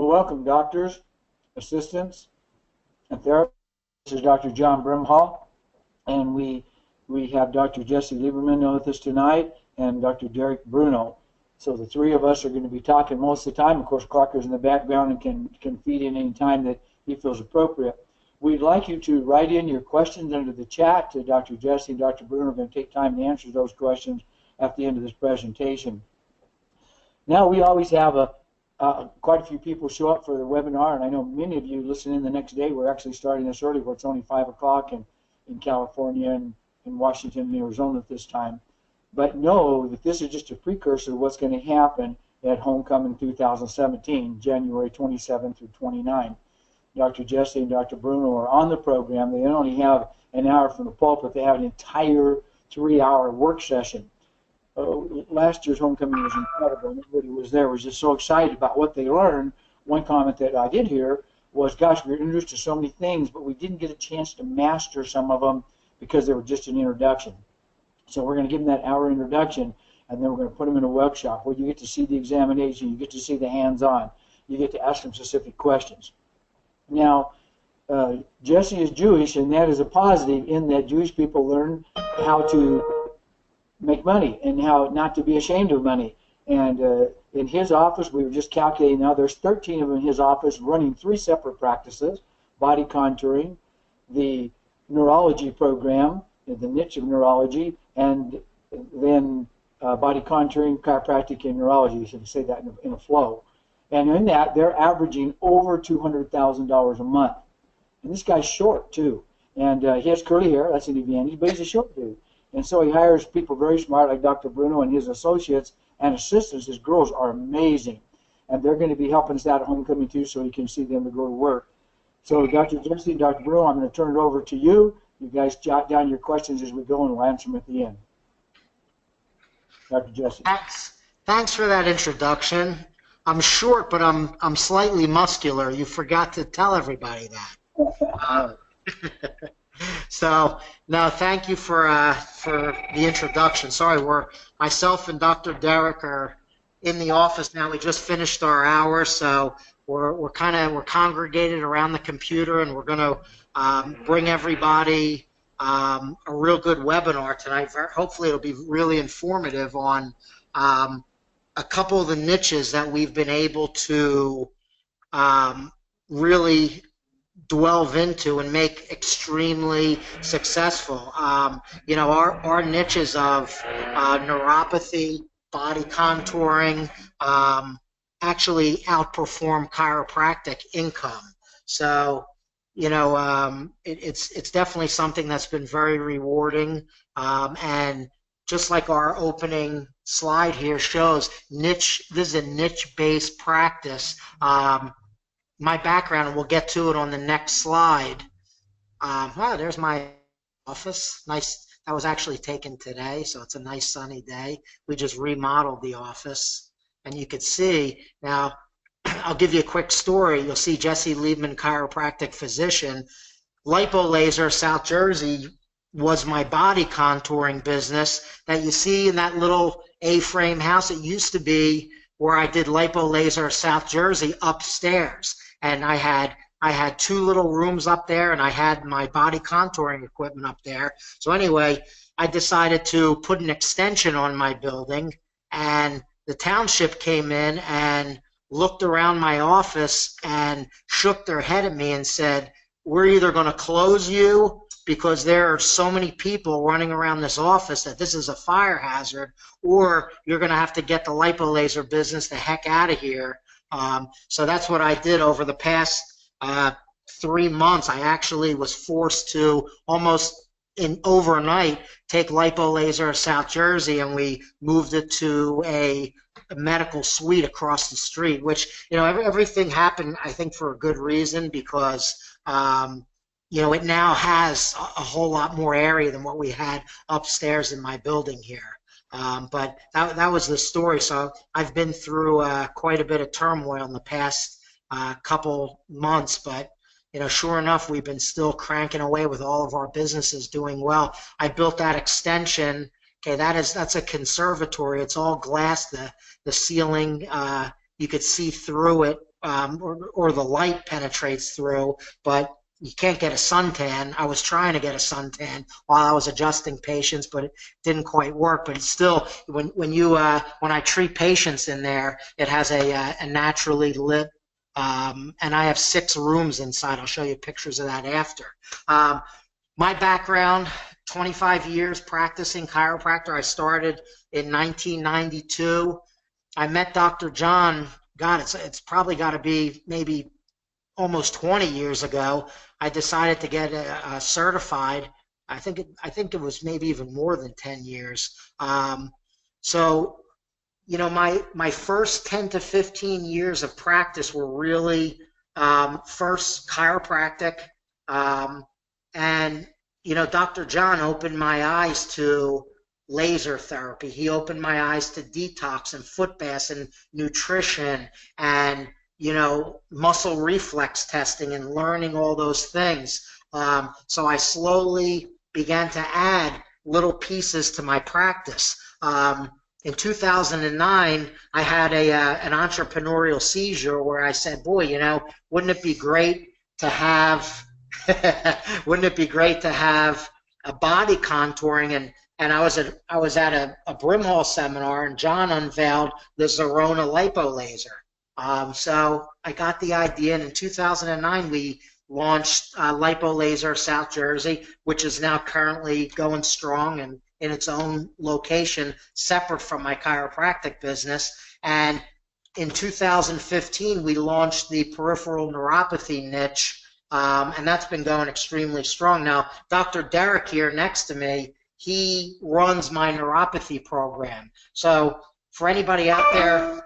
Well, welcome, doctors, assistants, and therapists. This is Dr. John Brimhall, and we have Dr. Jesse Lieberman with us tonight and Dr. Derek BRUNO. So the three of us are going to be talking most of the time. Of course, Clark is in the background and can feed in any time that he feels appropriate. We'd like you to write in your questions under the chat to Dr. Jesse and Dr. BRUNO. We're going to take time to answer those questions at the end of this presentation. Now, we always have quite a few people show up for the webinar, and I know many of you listen in the next day. We're actually starting this early, where it's only 5 o'clock in California and in Washington and Arizona at this time. But know that this is just a precursor of what's going to happen at Homecoming 2017, January 27 through 29. Dr. Jesse and Dr. BRUNO are on the program. They don't only have an hour from the pulpit, they have an entire 3-hour work session. Last year's homecoming was incredible. Everybody was there, was just so excited about what they learned. One comment that I did hear was, gosh, we were introduced to so many things, but we didn't get a chance to master some of them because they were just an introduction. So we're going to give them that hour introduction, and then we're going to put them in a workshop where you get to see the examination, you get to see the hands-on, you get to ask them specific questions. Now, Jesse is Jewish, and that is a positive in that Jewish people learn how to make money and how not to be ashamed of money. And in his office, we were just calculating now, there's 13 of them in his office running 3 separate practices: body contouring, the neurology program, the niche of neurology, and then body contouring, chiropractic, and neurology. You should say that in a flow. And in that, they're averaging over $200,000 a month. And this guy's short, too. And he has curly hair. That's an advantage, but he's a short dude. And so he hires people very smart like Dr. BRUNO and his associates and assistants. His girls are amazing. And they're going to be helping us out at homecoming too, so you can see them to go to work. So Dr. Jesse and Dr. BRUNO, I'm going to turn it over to you. You guys jot down your questions as we go, and we'll answer them at the end. Dr. Jesse. Thanks for that introduction. I'm short, but I'm slightly muscular. You forgot to tell everybody that. So, no, thank you for the introduction. Sorry, myself and Dr. Derek are in the office now. We just finished our hour, so we're congregated around the computer, and we're going to bring everybody a real good webinar tonight. Hopefully, it'll be really informative on a couple of the niches that we've been able to really delve into and make extremely successful. You know, our niches of neuropathy, body contouring, actually outperform chiropractic income. So, you know, it's definitely something that's been very rewarding. And just like our opening slide here shows, this is a niche-based practice. My background, and we'll get to it on the next slide. Wow, there's my office. Nice. That was actually taken today, so it's a nice sunny day. We just remodeled the office, and you could see now. I'll give you a quick story. You'll see Jesse Liebman, chiropractic physician. Lipo Laser, South Jersey, was my body contouring business that you see in that little A-frame house. It used to be where I did Lipo Laser, South Jersey, upstairs. And I had 2 little rooms up there, and I had my body contouring equipment up there. So anyway, I decided to put an extension on my building, and the township came in and looked around my office and shook their head at me and said, we're either going to close you because there are so many people running around this office that this is a fire hazard, or you're going to have to get the lipo laser business the heck out of here. So that's what I did over the past 3 months. I actually was forced to almost overnight take lipo laser South Jersey, and we moved it to a medical suite across the street, which, you know, everything happened, I think, for a good reason, because you know, it now has a whole lot more area than what we had upstairs in my building here. But that was the story. So I've been through quite a bit of turmoil in the past couple months, but you know, sure enough, we've been still cranking away with all of our businesses doing well. I built that extension. Okay, that's a conservatory. It's all glass. The ceiling, you could see through it or the light penetrates through, but you can't get a suntan. I was trying to get a suntan while I was adjusting patients, but it didn't quite work. But it's still, when I treat patients in there, it has a naturally lit, and I have 6 rooms inside. I'll show you pictures of that after. My background, 25 years practicing chiropractor. I started in 1992. I met Dr. John, God, it's probably got to be maybe almost 20 years ago. I decided to get certified. I think it was maybe even more than 10 years. So, my first 10 to 15 years of practice were really first chiropractic. And, Dr. John opened my eyes to laser therapy. He opened my eyes to detox and foot baths and nutrition and, muscle reflex testing and learning all those things. So I slowly began to add little pieces to my practice. In 2009, I had an entrepreneurial seizure where I said, boy, wouldn't it be great to have, wouldn't it be great to have a body contouring? And I was at a Brimhall seminar, and John unveiled the Zerona lipo laser. So I got the idea, and in 2009 we launched Lipo Laser South Jersey, which is now currently going strong and in its own location, separate from my chiropractic business. And in 2015 we launched the peripheral neuropathy niche, and that's been going extremely strong. Now, Dr. Derek here next to me, he runs my neuropathy program. So for anybody out there,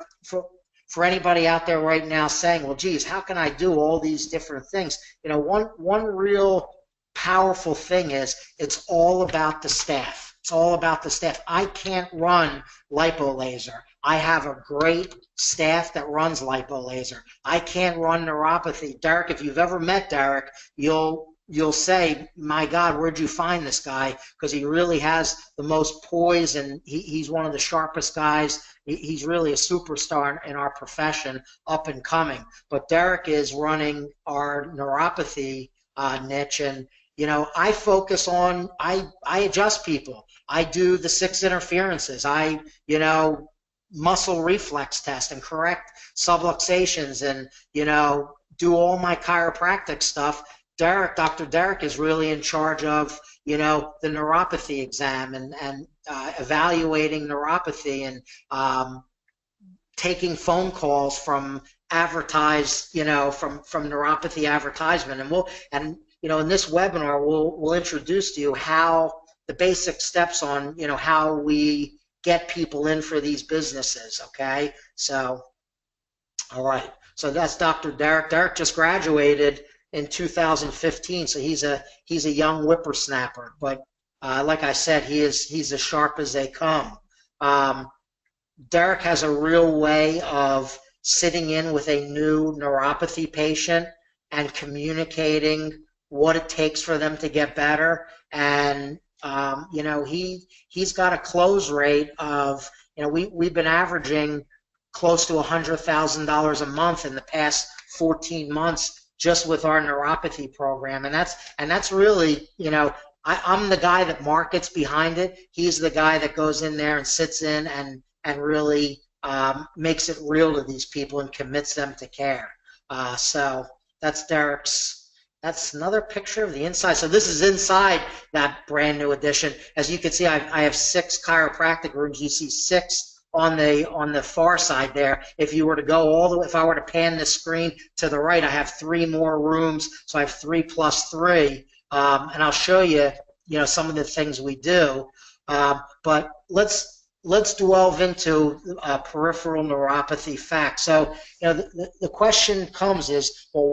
for anybody out there right now saying, well, geez, how can I do all these different things? One real powerful thing is it's all about the staff. It's all about the staff. I can't run lipo laser. I have a great staff that runs lipo laser. I can't run neuropathy. Derek, if you've ever met Derek, you'll say, my God, where'd you find this guy? Because he really has the most poise, and he's one of the sharpest guys. He's really a superstar in our profession, up and coming. But Derek is running our neuropathy niche, and I focus on, I adjust people. I do the 6 interferences. I muscle reflex test and correct subluxations, and do all my chiropractic stuff. Dr. Derek is really in charge of, the neuropathy exam and evaluating neuropathy and taking phone calls from advertised, from neuropathy advertisement. And in this webinar, we'll introduce to you how the basic steps on, how we get people in for these businesses. Okay. So, all right. So that's Dr. Derek. Derek just graduated in 2015, so he's a young whippersnapper, but like I said, he's as sharp as they come. Derek has a real way of sitting in with a new neuropathy patient and communicating what it takes for them to get better, and he's got a close rate of, we've been averaging close to $100,000 a month in the past 14 months just with our neuropathy program. And that's really, I'm the guy that markets behind it. He's the guy that goes in there and sits in and really makes it real to these people and commits them to care. So that's Derek's. That's another picture of the inside. So this is inside that brand new addition. As you can see, I have 6 chiropractic rooms. You see 6 on the far side there. If you were to go all the way, if I were to pan the screen to the right, I have 3 more rooms. So I have 3 plus 3, and I'll show you, some of the things we do. But let's delve into peripheral neuropathy facts. So, the question comes is, well,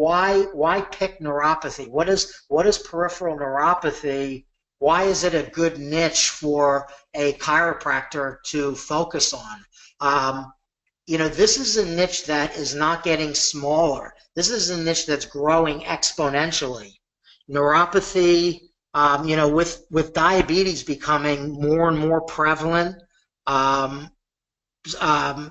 why pick neuropathy? What is peripheral neuropathy? Why is it a good niche for a chiropractor to focus on? This is a niche that is not getting smaller. This is a niche that's growing exponentially. Neuropathy, with diabetes becoming more and more prevalent,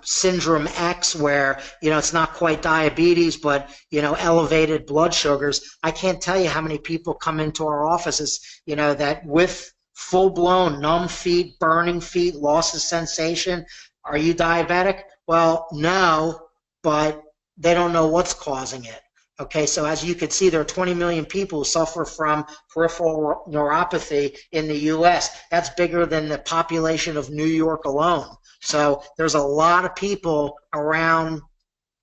syndrome X, where it's not quite diabetes, but elevated blood sugars. I can't tell you how many people come into our offices, that with full-blown numb feet, burning feet, loss of sensation. Are you diabetic? Well, no, but they don't know what's causing it. Okay, so as you can see, there are 20 million people who suffer from peripheral neuropathy in the U.S. That's bigger than the population of New York alone. So there's a lot of people around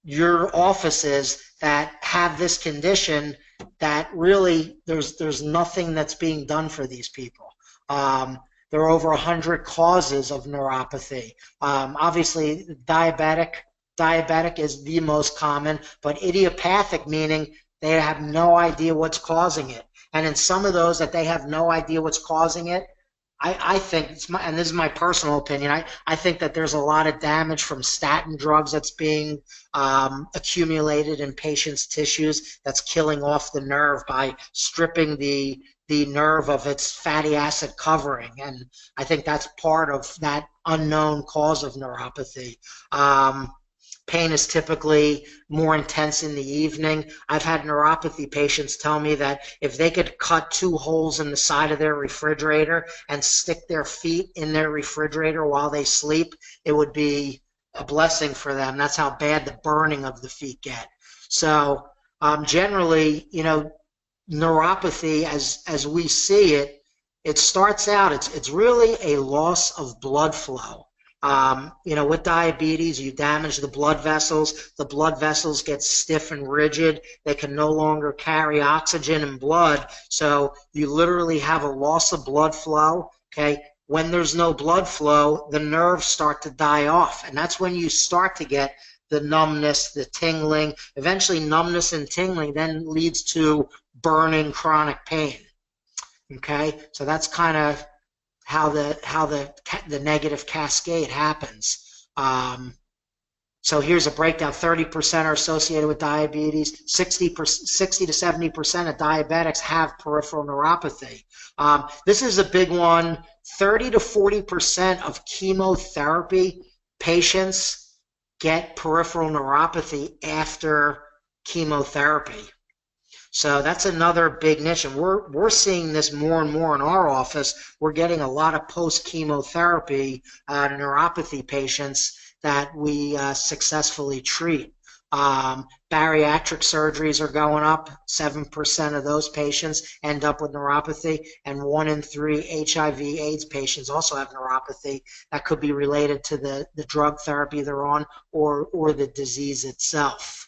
your offices that have this condition that really there's nothing that's being done for these people. There are over 100 causes of neuropathy. Obviously, diabetic is the most common, but idiopathic, meaning they have no idea what's causing it. And in some of those that they have no idea what's causing it, I think, and this is my personal opinion, I think that there's a lot of damage from statin drugs that's being accumulated in patients' tissues that's killing off the nerve by stripping the nerve of its fatty acid covering. And I think that's part of that unknown cause of neuropathy. Pain is typically more intense in the evening. I've had neuropathy patients tell me that if they could cut 2 holes in the side of their refrigerator and stick their feet in their refrigerator while they sleep, it would be a blessing for them. That's how bad the burning of the feet get. So generally, neuropathy, as we see it, it starts out, it's really a loss of blood flow. With diabetes, you damage the blood vessels. The blood vessels get stiff and rigid. They can no longer carry oxygen and blood. So you literally have a loss of blood flow. Okay. When there's no blood flow, the nerves start to die off. And that's when you start to get the numbness, the tingling. Eventually, numbness and tingling then leads to burning chronic pain. Okay. So that's kind of how the negative cascade happens. So here's a breakdown. 30% are associated with diabetes. 60 to 70% of diabetics have peripheral neuropathy. This is a big one. 30 to 40% of chemotherapy patients get peripheral neuropathy after chemotherapy. So that's another big niche, and we're seeing this more and more in our office. We're getting a lot of post-chemotherapy neuropathy patients that we successfully treat. Bariatric surgeries are going up. 7% of those patients end up with neuropathy, and 1 in 3 HIV/AIDS patients also have neuropathy. That could be related to the drug therapy they're on or the disease itself.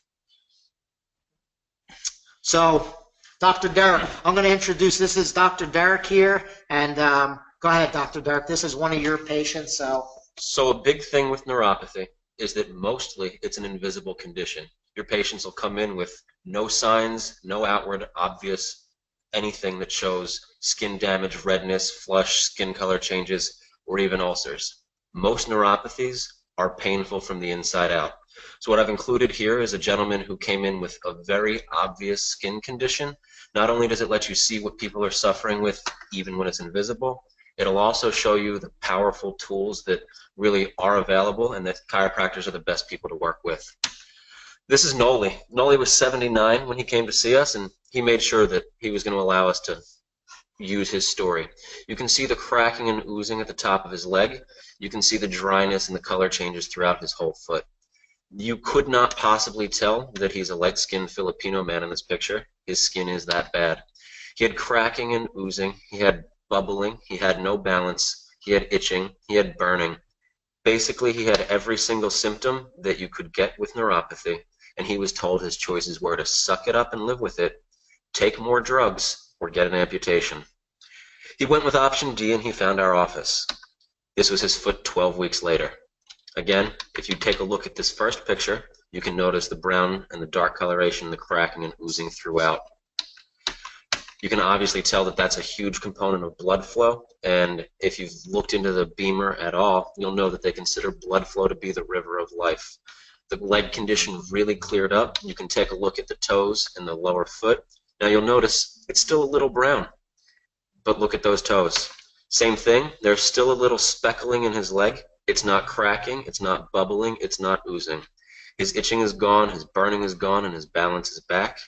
So, Dr. Derek, I'm going to introduce, this is Dr. Derek here, and go ahead, Dr. Derek. This is one of your patients. So a big thing with neuropathy is that mostly it's an invisible condition. Your patients will come in with no signs, no outward obvious anything that shows skin damage, redness, flush, skin color changes, or even ulcers. Most neuropathies are painful from the inside out. So what I've included here is a gentleman who came in with a very obvious skin condition. Not only does it let you see what people are suffering with even when it's invisible, it'll also show you the powerful tools that really are available and that chiropractors are the best people to work with. This is Noli. Noli was 79 when he came to see us, and he made sure that he was going to allow us to use his story. You can see the cracking and oozing at the top of his leg. You can see the dryness and the color changes throughout his whole foot. You could not possibly tell that he's a light-skinned Filipino man in this picture. His skin is that bad. He had cracking and oozing. He had bubbling. He had no balance. He had itching. He had burning. Basically, he had every single symptom that you could get with neuropathy, and he was told his choices were to suck it up and live with it, take more drugs, or get an amputation. He went with option D, and he found our office. This was his foot 12 weeks later. Again, if you take a look at this first picture, you can notice the brown and the dark coloration, the cracking and oozing throughout. You can obviously tell that that's a huge component of blood flow, and if you've looked into the Beamer at all, you'll know that they consider blood flow to be the river of life. The leg condition really cleared up. You can take a look at the toes and the lower foot. Now you'll notice it's still a little brown, but look at those toes. Same thing, there's still a little speckling in his leg. It's not cracking, it's not bubbling, it's not oozing. His itching is gone, his burning is gone, and his balance is back.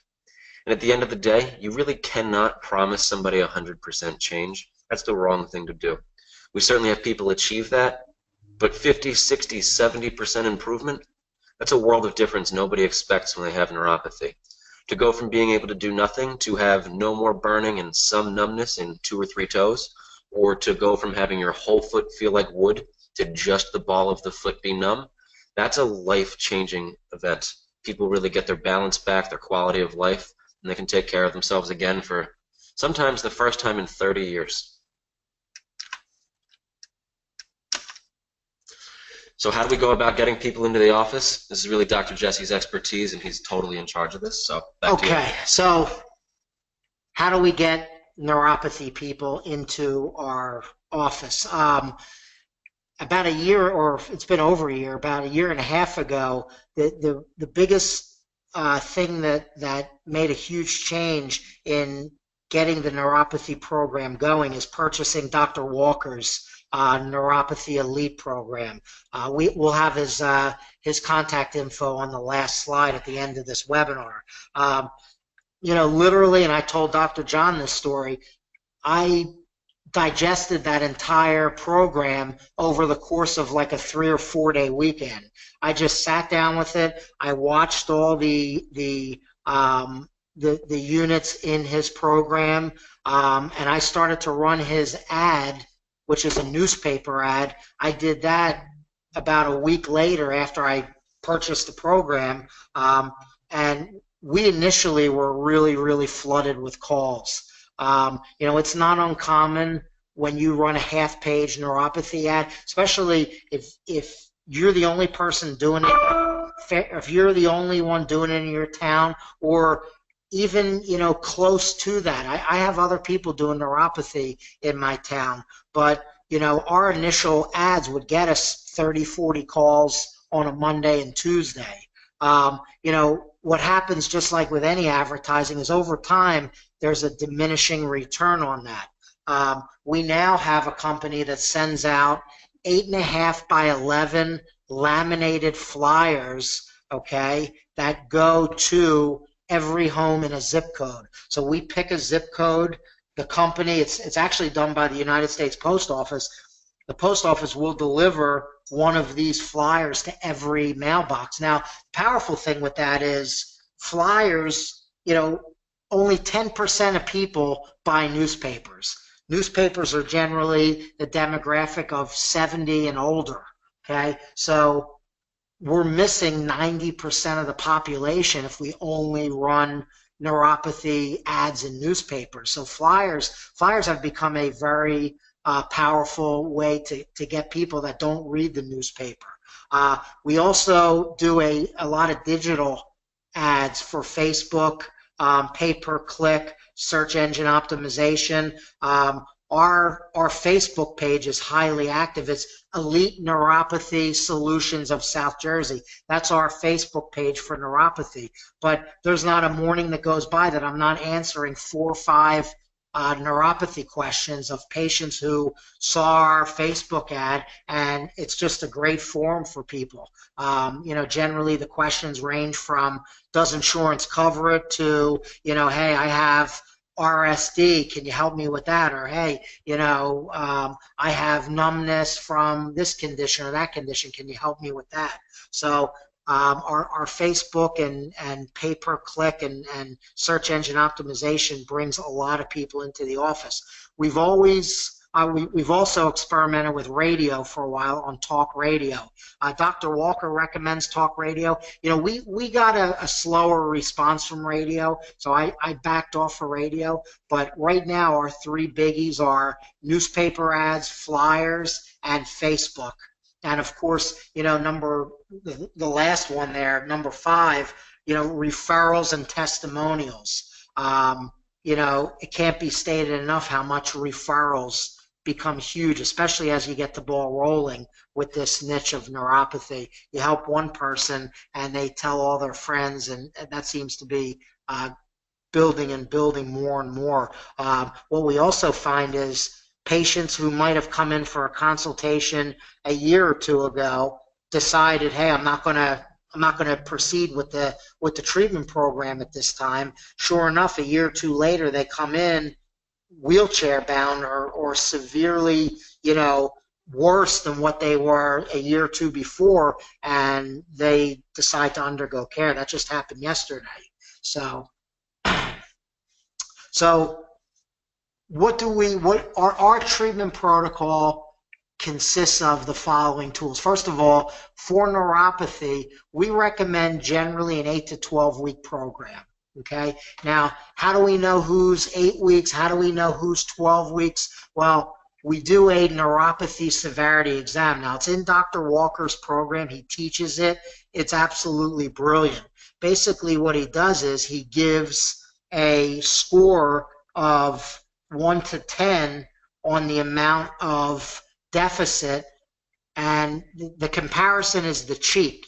And at the end of the day, you really cannot promise somebody 100% change. That's the wrong thing to do. We certainly have people achieve that, but 50, 60, 70% improvement, that's a world of difference nobody expects when they have neuropathy. To go from being able to do nothing to have no more burning and some numbness in 2 or 3 toes, or to go from having your whole foot feel like wood to just the ball of the foot be numb, that's a life-changing event. People really get their balance back, their quality of life, and they can take care of themselves again for sometimes the first time in 30 years. So how do we go about getting people into the office? This is really Dr. Jesse's expertise, and he's totally in charge of this. So back to you. Okay, so how do we get neuropathy people into our office? About a year, or it's been over a year, about a year and a half ago, the biggest thing that made a huge change in getting the neuropathy program going is purchasing Dr. Walker's Neuropathy Elite program. We'll have his contact info on the last slide at the end of this webinar. You know, literally, and I told Dr. John this story, I digested that entire program over the course of like a 3 or 4 day weekend. I just sat down with it. I watched all the units in his program, and I started to run his ad, which is a newspaper ad. I did that about a week later after I purchased the program, and we initially were really flooded with calls. You know, it's not uncommon when you run a half-page neuropathy ad, especially if you're the only person doing it, if you're the only one doing it in your town, or even, you know, close to that. I have other people doing neuropathy in my town, but, you know, our initial ads would get us 30, 40 calls on a Monday and Tuesday. You know, what happens, just like with any advertising, is over time there's a diminishing return on that. We now have a company that sends out 8.5 by 11 laminated flyers, okay, that go to every home in a zip code. So we pick a zip code. The company, it's actually done by the United States Post Office. The post office will deliver one of these flyers to every mailbox. Now, the powerful thing with that is flyers, you know, only 10% of people buy newspapers. Newspapers are generally the demographic of 70 and older, okay? So we're missing 90% of the population if we only run neuropathy ads in newspapers. So flyers have become a very powerful way to get people that don't read the newspaper. We also do a lot of digital ads for Facebook, pay-per-click, search engine optimization. Our Facebook page is highly active. It's Elite Neuropathy Solutions of South Jersey. That's our Facebook page for neuropathy. But there's not a morning that goes by that I'm not answering 4 or 5 neuropathy questions of patients who saw our Facebook ad, and it's just a great forum for people. You know, generally the questions range from, does insurance cover it, to, you know, hey, I have RSD, can you help me with that? Or, hey, you know, I have numbness from this condition or that condition, can you help me with that? So our Facebook and pay-per-click and search engine optimization brings a lot of people into the office. We've also experimented with radio for a while on talk radio. Dr. Walker recommends talk radio. You know, we got a slower response from radio, so I backed off for radio. But right now our 3 biggies are newspaper ads, flyers, and Facebook. And of course, you know, the last one there, number 5, you know, referrals and testimonials. You know, it can't be stated enough how much referrals become huge, especially as you get the ball rolling with this niche of neuropathy. You help one person and they tell all their friends, and that seems to be building and building more and more. What we also find is patients who might have come in for a consultation a year or two ago decided, hey, I'm not going to proceed with the treatment program at this time. Sure enough, a year or two later, they come in wheelchair bound or severely, worse than what they were a year or two before, and they decide to undergo care. That just happened yesterday. So what our treatment protocol consists of the following tools. First of all, for neuropathy, we recommend generally an 8 to 12 week program. Okay. Now, how do we know who's 8 weeks? How do we know who's 12 weeks? Well, we do a neuropathy severity exam. Now, it's in Dr. Walker's program. He teaches it. It's absolutely brilliant. Basically, what he does is he gives a score of 1 to 10 on the amount of deficit, and the comparison is the cheek,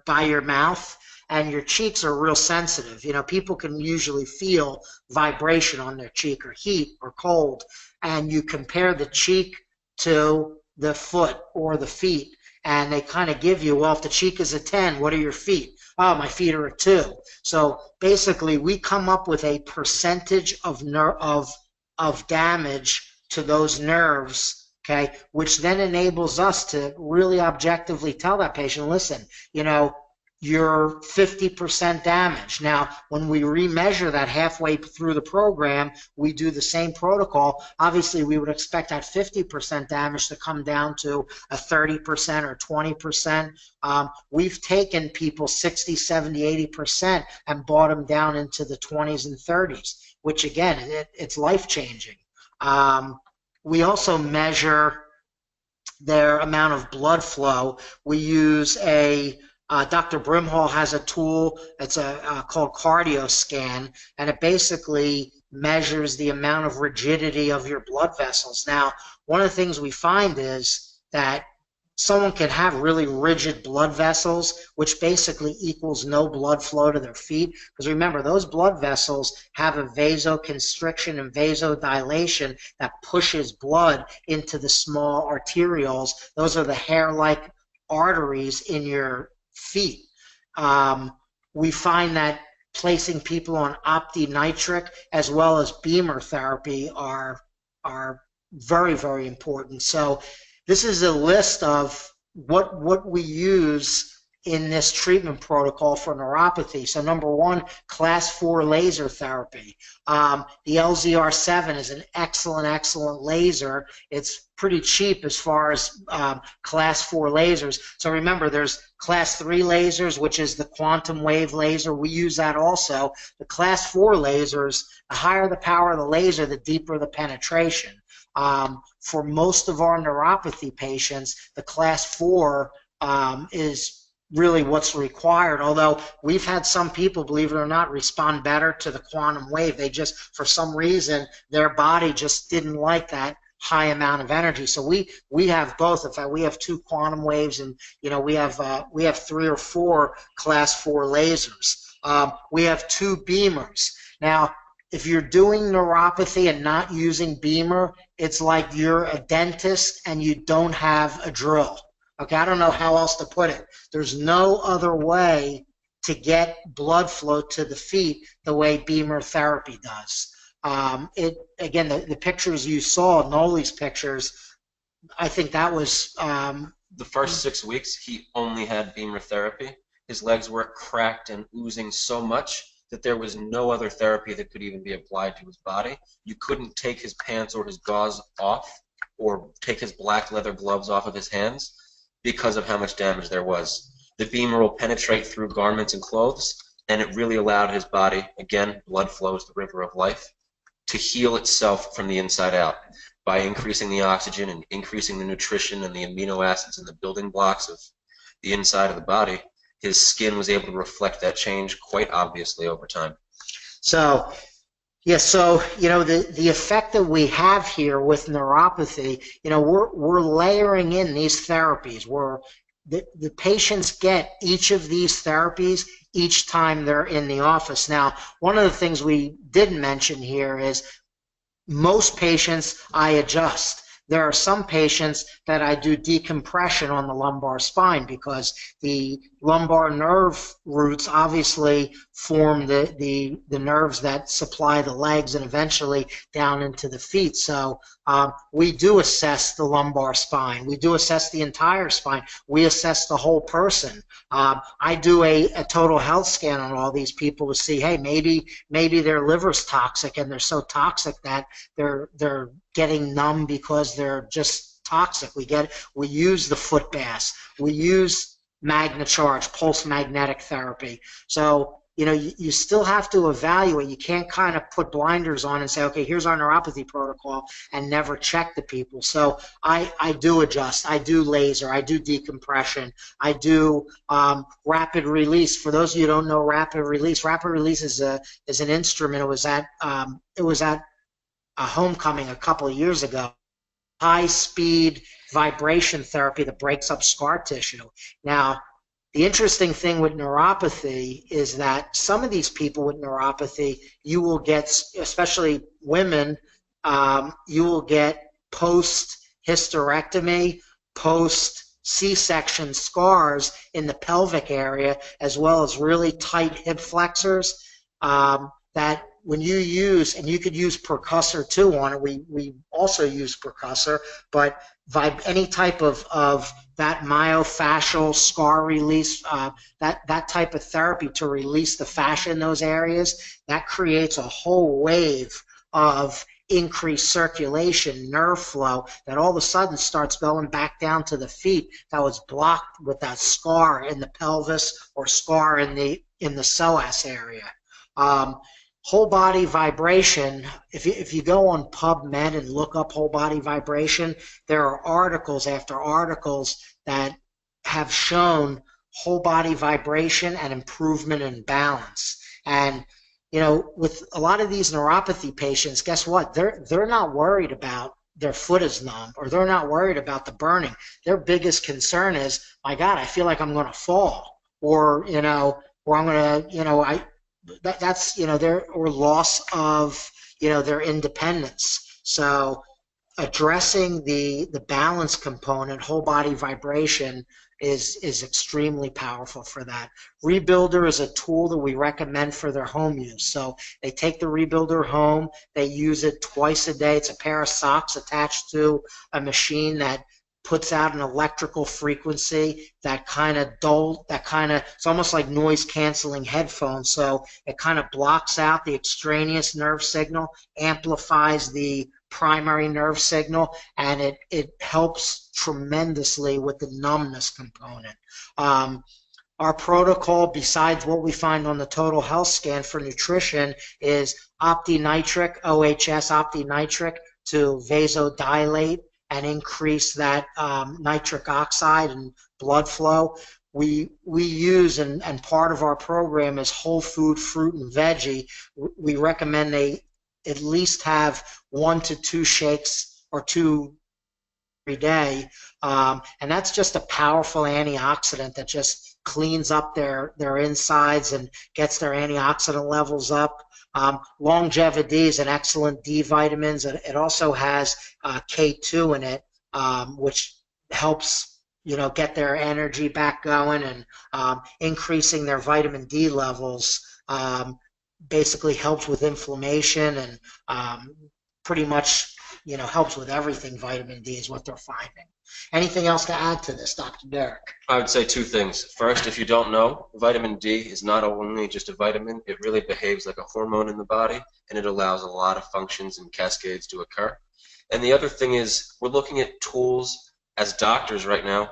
by your mouth, and your cheeks are real sensitive. People can usually feel vibration on their cheek, or heat or cold, and you compare the cheek to the foot or the feet, and they kind of give you, well, if the cheek is a 10, what are your feet? Oh, my feet are a 2. So basically, we come up with a percentage of damage to those nerves, okay, which then enables us to really objectively tell that patient, listen, you're 50% damaged. Now, when we remeasure that halfway through the program, we do the same protocol. Obviously, we would expect that 50% damage to come down to a 30% or 20%. We've taken people 60, 70, 80% and brought them down into the 20s and 30s, which again, it's life-changing. We also measure their amount of blood flow. We use Dr. Brimhall has a tool. It's called CardioScan, and it basically measures the amount of rigidity of your blood vessels. Now, one of the things we find is that someone can have really rigid blood vessels, which basically equals no blood flow to their feet. Because remember, those blood vessels have a vasoconstriction and vasodilation that pushes blood into the small arterioles. Those are the hair-like arteries in your feet. We find that placing people on optinitric as well as Beamer therapy are very, very important. So this is a list of what we use in this treatment protocol for neuropathy. So number 1, class 4 laser therapy. The LZR7 is an excellent laser. It's pretty cheap as far as class 4 lasers. So remember, there's class 3 lasers, which is the quantum wave laser. We use that also. The class 4 lasers, the higher the power of the laser, the deeper the penetration. For most of our neuropathy patients, the class 4 is really what's required, although we've had some people, believe it or not, respond better to the quantum wave. They just, for some reason, their body just didn't like that high amount of energy. So we have both. In fact, we have 2 quantum waves, and we have 3 or 4 class 4 lasers. We have 2 beamers. Now, if you're doing neuropathy and not using Beamer, it's like you're a dentist and you don't have a drill. Okay, I don't know how else to put it. There's no other way to get blood flow to the feet the way Beamer therapy does. Again, the pictures you saw, Noli's pictures, I think that was... the first 6 weeks, he only had Beamer therapy. His legs were cracked and oozing so much that there was no other therapy that could even be applied to his body. You couldn't take his pants or his gauze off or take his black leather gloves off of his hands because of how much damage there was. The Beamer will penetrate through garments and clothes, and it really allowed his body, again, blood flows the river of life, to heal itself from the inside out by increasing the oxygen and increasing the nutrition and the amino acids and the building blocks of the inside of the body. His skin was able to reflect that change quite obviously over time. So, yeah, so, the effect that we have here with neuropathy, we're layering in these therapies. The patients get each of these therapies each time they're in the office. Now, one of the things we didn't mention here is most patients I adjust. There are some patients that I do decompression on the lumbar spine because the lumbar nerve roots obviously form the nerves that supply the legs and eventually down into the feet. So we do assess the lumbar spine. We do assess the entire spine. We assess the whole person. I do a total health scan on all these people to see, hey, maybe their liver's toxic, and they're so toxic that they're getting numb because they're just toxic. We use the foot baths. We use MagnaCharge, pulse magnetic therapy. So, you know, you still have to evaluate. You can't kind of put blinders on and say, okay, here's our neuropathy protocol and never check the people. So I do adjust. I do laser. I do decompression. I do rapid release. For those of you who don't know rapid release is an instrument. It was at a homecoming a couple of years ago. High-speed vibration therapy that breaks up scar tissue. Now, the interesting thing with neuropathy is that some of these people with neuropathy, you will get, especially women, you will get post-hysterectomy, post-C-section scars in the pelvic area, as well as really tight hip flexors that when you use, and you could use percussor too on it, we also use percussor, but any type of that myofascial scar release, that type of therapy to release the fascia in those areas, that creates a whole wave of increased circulation, nerve flow, that all of a sudden starts going back down to the feet that was blocked with that scar in the pelvis or scar in the psoas area. Whole body vibration, if you go on PubMed and look up whole body vibration, there are articles after articles that have shown whole body vibration and improvement in balance. And you know, with a lot of these neuropathy patients, guess what? They're not worried about their foot is numb, or they're not worried about the burning. Their biggest concern is, my God, I feel like I'm going to fall, or I'm going to, that's or loss of their independence. So addressing the balance component, whole body vibration, is extremely powerful for that. Rebuilder is a tool that we recommend for their home use. So they take the Rebuilder home, they use it twice a day. It's a pair of socks attached to a machine that puts out an electrical frequency that it's almost like noise canceling headphones. So it kind of blocks out the extraneous nerve signal, amplifies the primary nerve signal, and it helps tremendously with the numbness component. Our protocol, besides what we find on the total health scan for nutrition, is OptiNitric, OHS OptiNitric, to vasodilate and increase that nitric oxide and blood flow. We use, and part of our program is whole food, fruit, and veggie. We recommend they at least have 1 to 2 shakes, or 2 every day, and that's just a powerful antioxidant that just cleans up their insides and gets their antioxidant levels up. Longevity is an excellent D vitamins. It also has K2 in it, which helps get their energy back going, and increasing their vitamin D levels basically helps with inflammation, and pretty much helps with everything. Vitamin D is what they're finding. Anything else to add to this, Dr. Derek? I would say 2 things. First, if you don't know, vitamin D is not only just a vitamin, it really behaves like a hormone in the body, and it allows a lot of functions and cascades to occur. And the other thing is, we're looking at tools as doctors right now,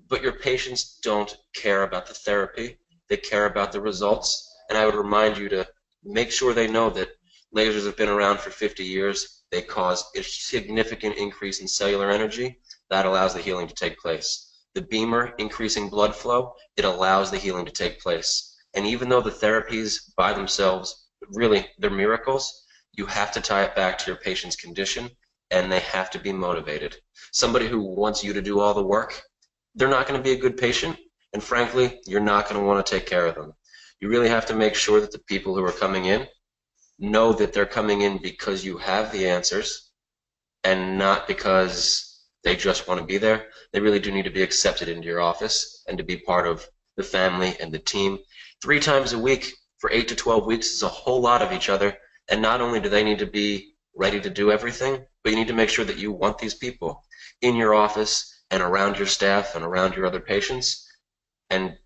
but your patients don't care about the therapy, they care about the results. And I would remind you to make sure they know that lasers have been around for 50 years. They cause a significant increase in cellular energy. That allows the healing to take place. The beamer, increasing blood flow, it allows the healing to take place. And even though the therapies by themselves, really, they're miracles, you have to tie it back to your patient's condition, and they have to be motivated. Somebody who wants you to do all the work, they're not going to be a good patient, and frankly, you're not going to want to take care of them. You really have to make sure that the people who are coming in know that they're coming in because you have the answers and not because they just want to be there. They really do need to be accepted into your office and to be part of the family and the team. 3 times a week for 8 to 12 weeks is a whole lot of each other. And not only do they need to be ready to do everything, but you need to make sure that you want these people in your office and around your staff and around your other patients, and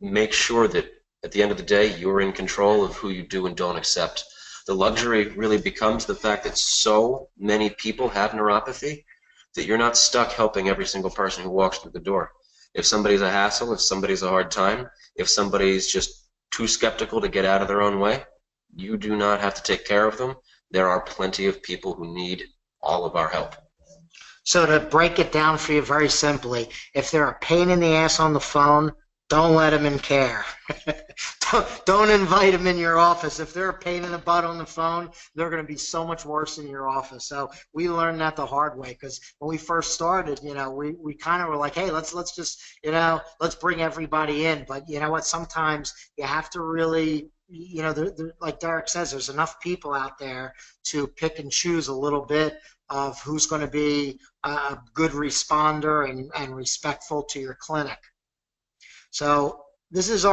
make sure that at the end of the day, you're in control of who you do and don't accept. The luxury really becomes the fact that so many people have neuropathy that you're not stuck helping every single person who walks through the door. If somebody's a hassle, if somebody's a hard time, if somebody's just too skeptical to get out of their own way, you do not have to take care of them. There are plenty of people who need all of our help. So to break it down for you very simply, if they're a pain in the ass on the phone, don't let them in care. Don't invite them in your office. If they're a pain in the butt on the phone, they're going to be so much worse in your office. So we learned that the hard way, because when we first started, we kind of were like, hey, let's just, let's bring everybody in. But you know what? Sometimes you have to really, like Derek says, there's enough people out there to pick and choose a little bit of who's going to be a good responder and respectful to your clinic. So this is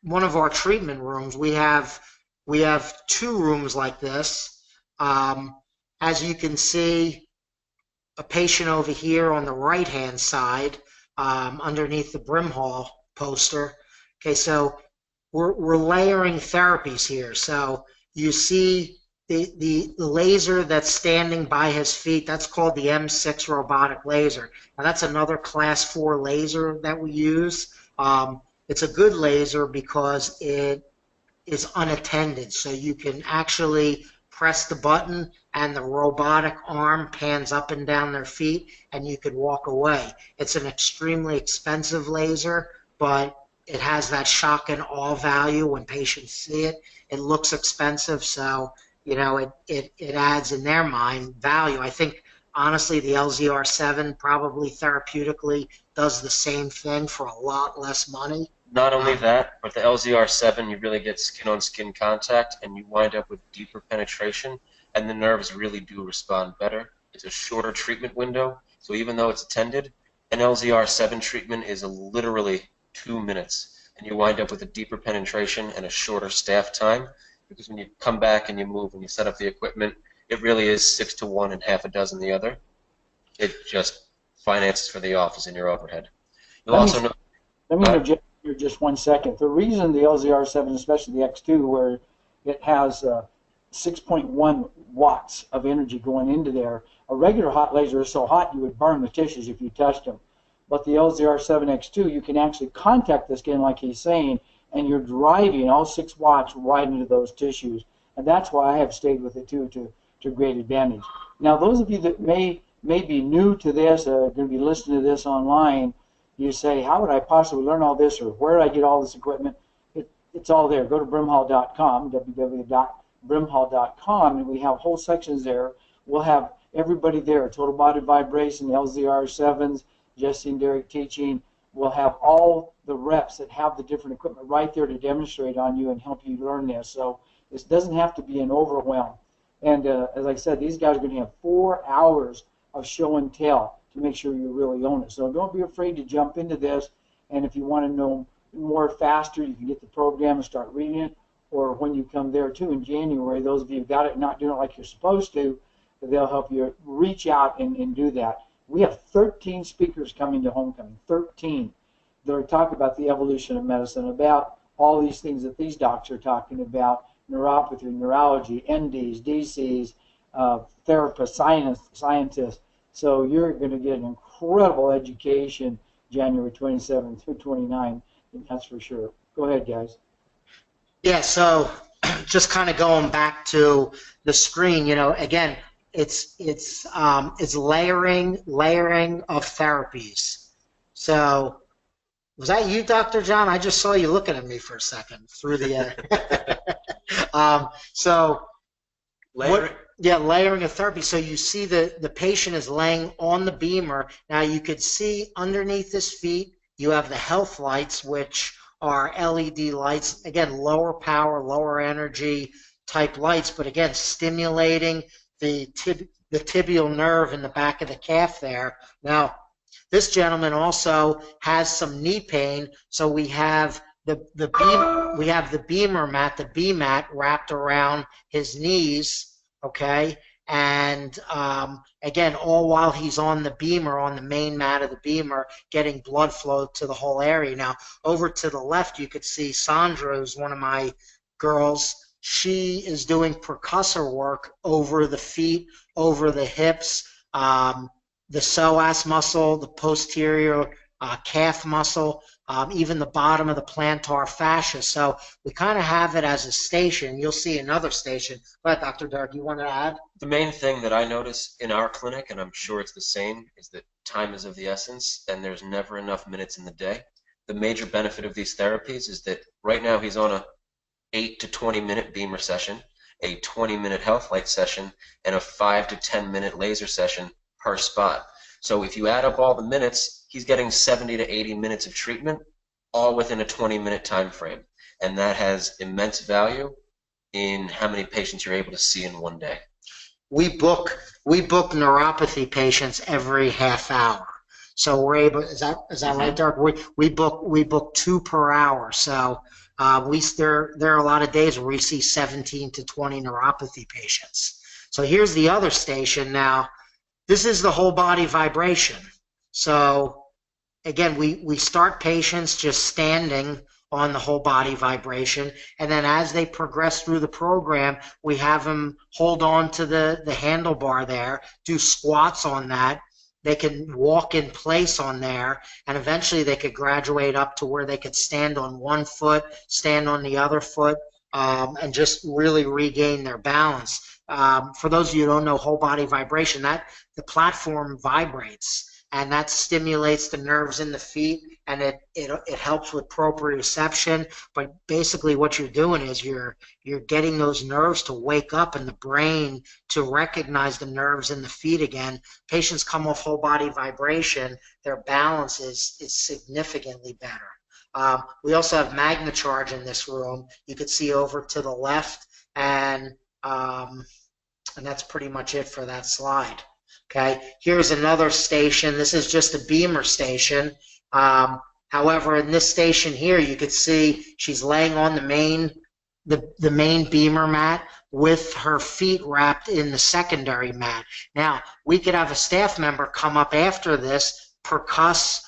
one of our treatment rooms. We have 2 rooms like this. As you can see, a patient over here on the right-hand side, underneath the Brimhall poster. Okay, so we're layering therapies here. So you see the laser that's standing by his feet. That's called the M6 robotic laser. Now that's another class 4 laser that we use. It's a good laser because it is unattended, so you can actually press the button and the robotic arm pans up and down their feet and you could walk away. It's an extremely expensive laser, but it has that shock and awe value when patients see it. It looks expensive, so it adds in their mind value. I think honestly the LZR7 probably therapeutically does the same thing for a lot less money. Not only that, but the LZR7, you really get skin-on-skin contact, and you wind up with deeper penetration, and the nerves really do respond better. It's a shorter treatment window, so even though it's attended, an LZR7 treatment is literally 2 minutes, and you wind up with a deeper penetration and a shorter staff time, because when you come back and you move and you set up the equipment, it really is 6 to 1 and half a dozen the other. It just finances for the office and your overhead. You'll also know. Let me interject here just 1 second. The reason the LZR7, especially the X2, where it has 6.1 watts of energy going into there, a regular hot laser is so hot you would burn the tissues if you touched them. But the LZR7 X2, you can actually contact the skin, like he's saying, and you're driving all 6 watts right into those tissues. And that's why I have stayed with it too, to great advantage. Now, those of you that may be new to this, going to be listening to this online, you say, how would I possibly learn all this, or where do I get all this equipment? It's all there. Go to brimhall.com, www.brimhall.com, and we have whole sections there. We'll have everybody there, total body vibration, LZR7s, Jesse and Derek teaching. We'll have all the reps that have the different equipment right there to demonstrate on you and help you learn this. So this doesn't have to be an overwhelm. And as I said, these guys are going to have 4 hours of show and tell to make sure you really own it. So don't be afraid to jump into this. And if you want to know more faster, you can get the program and start reading it. Or when you come there too in January, those of you who got it not doing it like you're supposed to, they'll help you reach out and do that. We have 13 speakers coming to homecoming, 13. They're talking about the evolution of medicine, about all these things that these docs are talking about, neuropathy, neurology, NDs, DCs, therapists, scientists. So you're going to get an incredible education January 27th through 29th, that's for sure. Go ahead, guys. Yeah, so just kind of going back to the screen, again, it's layering of therapies. So was that you, Dr. John? I just saw you looking at me for a second through the so Layering. Layering of therapy. So you see the patient is laying on the beamer. Now you could see underneath his feet, you have the health lights, which are LED lights. Again, lower power, lower energy type lights, but again, stimulating the tibial nerve in the back of the calf there. Now, this gentleman also has some knee pain, so we have the beamer mat, the B mat, wrapped around his knees, okay? And again, all while he's on the beamer, on the main mat of the beamer, getting blood flow to the whole area. Now, over to the left, you could see Sandra, who's one of my girls. She is doing percussor work over the feet, over the hips, the psoas muscle, the posterior calf muscle, even the bottom of the plantar fascia. So we kind of have it as a station. You'll see another station. But Dr. Dirk, you want to add? The main thing that I notice in our clinic, and I'm sure it's the same, is that time is of the essence, and there's never enough minutes in the day. The major benefit of these therapies is that right now he's on a 8 to 20 minute beamer session, a 20-minute health light session, and a 5 to 10-minute laser session per spot. So if you add up all the minutes, he's getting 70 to 80 minutes of treatment, all within a 20-minute time frame. And that has immense value in how many patients you're able to see in one day. We book neuropathy patients every half hour. So we're able, is that right, Dirk? We book 2 per hour. So there are a lot of days where we see 17 to 20 neuropathy patients. So here's the other station now. This is the whole body vibration. So again, we start patients just standing on the whole body vibration, and then as they progress through the program, we have them hold on to the handlebar there, do squats on that. They can walk in place on there, and eventually they could graduate up to where they could stand on one foot, stand on the other foot, and just really regain their balance. For those of you who don't know whole body vibration, that the platform vibrates, and that stimulates the nerves in the feet, and it helps with proprioception. But basically what you're doing is you're getting those nerves to wake up and the brain to recognize the nerves in the feet again. Patients come off whole body vibration, their balance is significantly better. We also have MagnaCharge in this room. You could see over to the left, and that's pretty much it for that slide. Okay, here's another station. This is just a beamer station. However, in this station here, you could see she's laying on the main beamer mat with her feet wrapped in the secondary mat. Now, we could have a staff member come up after this, percuss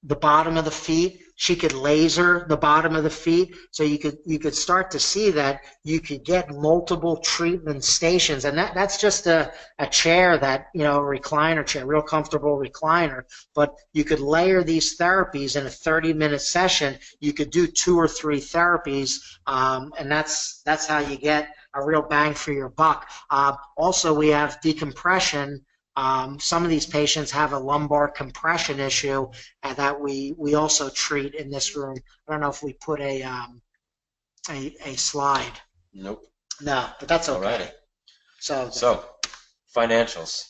the bottom of the feet. She could laser the bottom of the feet, so you could start to see that you could get multiple treatment stations, and that's just a chair that, a recliner chair, real comfortable recliner. But you could layer these therapies in a 30-minute session. You could do 2 or 3 therapies, and that's how you get a real bang for your buck. Also, we have decompression. Some of these patients have a lumbar compression issue that we also treat in this room. I don't know if we put a slide. Nope. No, but that's okay. Alrighty. So financials.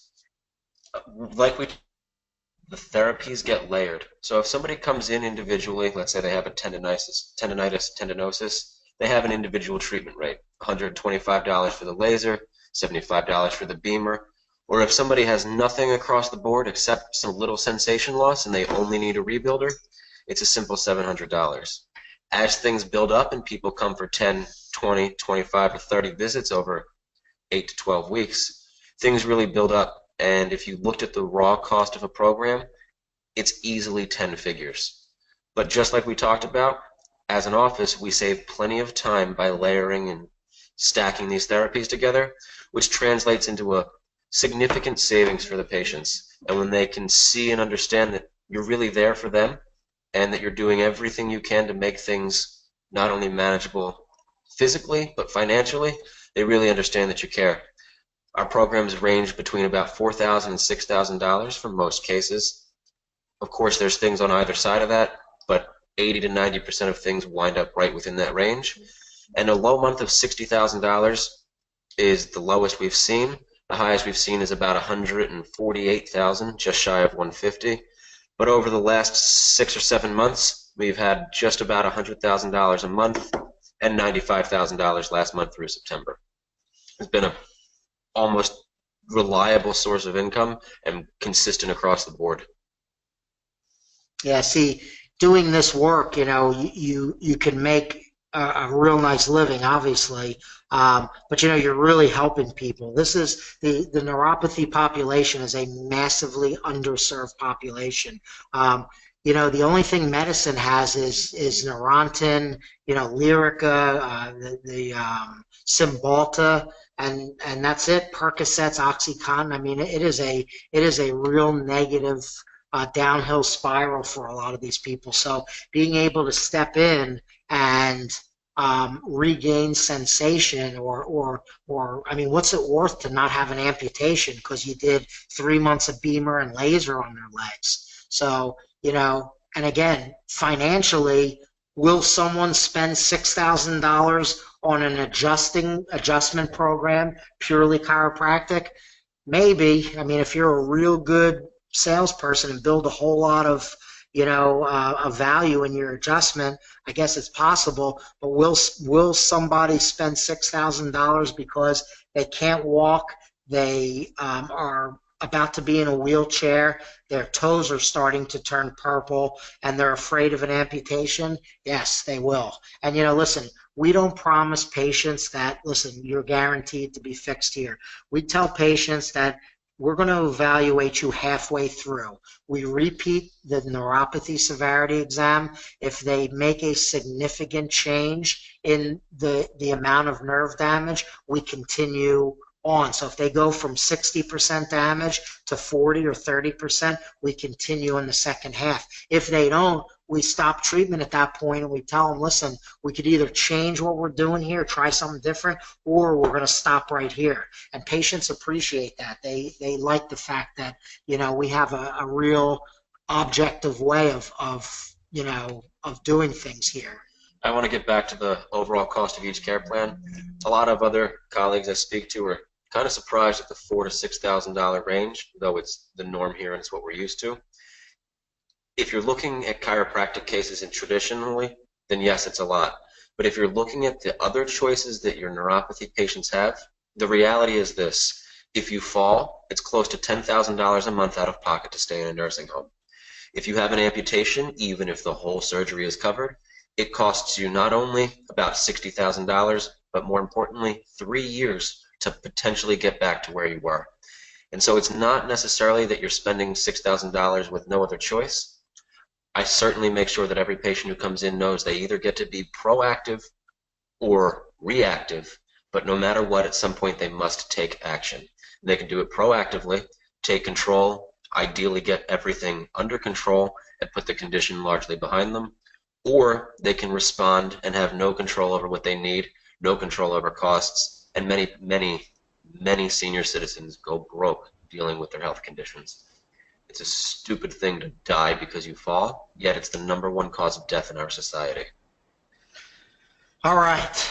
The therapies get layered. So if somebody comes in individually, let's say they have a tendinosis, they have an individual treatment rate. $125 for the laser, $75 for the beamer. Or if somebody has nothing across the board except some little sensation loss and they only need a rebuilder, it's a simple $700. As things build up and people come for 10, 20, 25, or 30 visits over 8 to 12 weeks, things really build up. And if you looked at the raw cost of a program, it's easily 10 figures. But just like we talked about, as an office, we save plenty of time by layering and stacking these therapies together, which translates into a significant savings for the patients. And when they can see and understand that you're really there for them and that you're doing everything you can to make things not only manageable physically but financially, they really understand that you care. Our programs range between about $4,000 and $6,000 for most cases. Of course, there's things on either side of that, but 80 to 90% of things wind up right within that range. And a low month of $60,000 is the lowest we've seen. The highest we've seen is about $148,000, just shy of $150. But over the last 6 or 7 months, we've had just about $100,000 a month and $95,000 last month through September. It's been a almost reliable source of income and consistent across the board. Yeah, see, doing this work, you can make a real nice living, obviously, but you're really helping people. This is the neuropathy population is a massively underserved population. The only thing medicine has is Neurontin, Lyrica, the Cymbalta, and that's it. Percocets, OxyContin. I mean, it is a real negative downhill spiral for a lot of these people. So being able to step in and regain sensation, or I mean, what's it worth to not have an amputation because you did 3 months of Beamer and laser on their legs? So, and again, financially, will someone spend $6,000 on an adjustment program, purely chiropractic? Maybe. I mean, if you're a real good salesperson and build a whole lot of of value in your adjustment, I guess it's possible. But will somebody spend $6,000 because they can't walk, they are about to be in a wheelchair, their toes are starting to turn purple, and they're afraid of an amputation? Yes, they will. And listen, we don't promise patients that, listen, you're guaranteed to be fixed here. We tell patients that we're going to evaluate you halfway through. We repeat the neuropathy severity exam. If they make a significant change in the amount of nerve damage, we continue on. So if they go from 60% damage to 40 or 30%, we continue in the second half. If they don't, we stop treatment at that point and we tell them, listen, we could either change what we're doing here, try something different, or we're going to stop right here. And patients appreciate that. They like the fact that, we have a real objective way of doing things here. I want to get back to the overall cost of each care plan. A lot of other colleagues I speak to are kind of surprised at the $4,000 to $6,000 range, though it's the norm here and it's what we're used to. If you're looking at chiropractic cases and traditionally, then yes, it's a lot. But if you're looking at the other choices that your neuropathy patients have, the reality is this. If you fall, it's close to $10,000 a month out of pocket to stay in a nursing home. If you have an amputation, even if the whole surgery is covered, it costs you not only about $60,000, but more importantly, 3 years to potentially get back to where you were. And so it's not necessarily that you're spending $6,000 with no other choice. I certainly make sure that every patient who comes in knows they either get to be proactive or reactive, but no matter what, at some point they must take action. And they can do it proactively, take control, ideally get everything under control and put the condition largely behind them, or they can respond and have no control over what they need, no control over costs, and many senior citizens go broke dealing with their health conditions. It's a stupid thing to die because you fall, yet it's the #1 cause of death in our society. All right.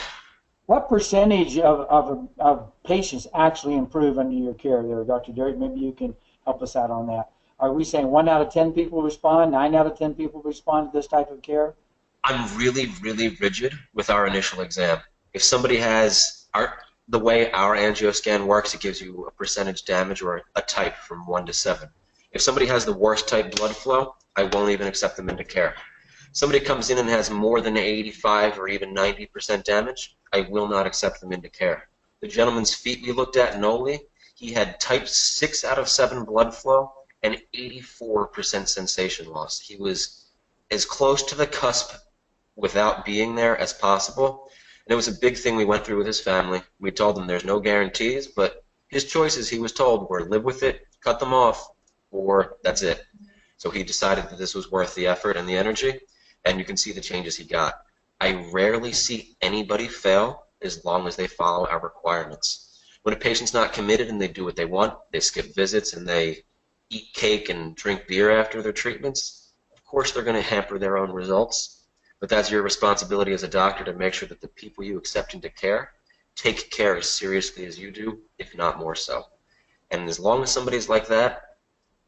What percentage of patients actually improve under your care there, Dr. Derek? Maybe you can help us out on that. Are we saying 1 out of 10 people respond, 9 out of 10 people respond to this type of care? I'm really, really rigid with our initial exam. If somebody has the way our angioscan works, it gives you a percentage damage or a type from 1 to 7. If somebody has the worst type blood flow, I won't even accept them into care. Somebody comes in and has more than 85 or even 90% damage, I will not accept them into care. The gentleman's feet we looked at, Noli, he had type 6 out of 7 blood flow and 84% sensation loss. He was as close to the cusp without being there as possible. And it was a big thing we went through with his family. We told him there's no guarantees, but his choices, he was told, were live with it, cut them off, or that's it. So he decided that this was worth the effort and the energy, and you can see the changes he got. I rarely see anybody fail as long as they follow our requirements. When a patient's not committed and they do what they want, they skip visits and they eat cake and drink beer after their treatments, of course they're going to hamper their own results, but that's your responsibility as a doctor to make sure that the people you accept into care take care as seriously as you do, if not more so. And as long as somebody's like that,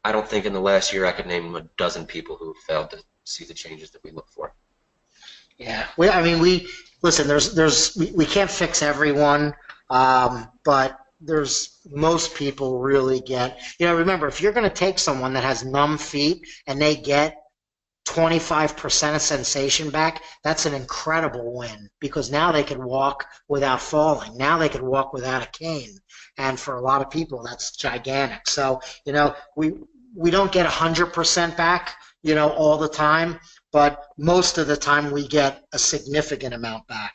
I don't think in the last year I could name a dozen people who have failed to see the changes that we look for. Yeah, listen. We can't fix everyone. But most people really get, remember, if you're going to take someone that has numb feet and they get 25% of sensation back, that's an incredible win, because now they can walk without falling. Now they can walk without a cane. And for a lot of people, that's gigantic. So, we don't get 100% back, all the time, but most of the time we get a significant amount back.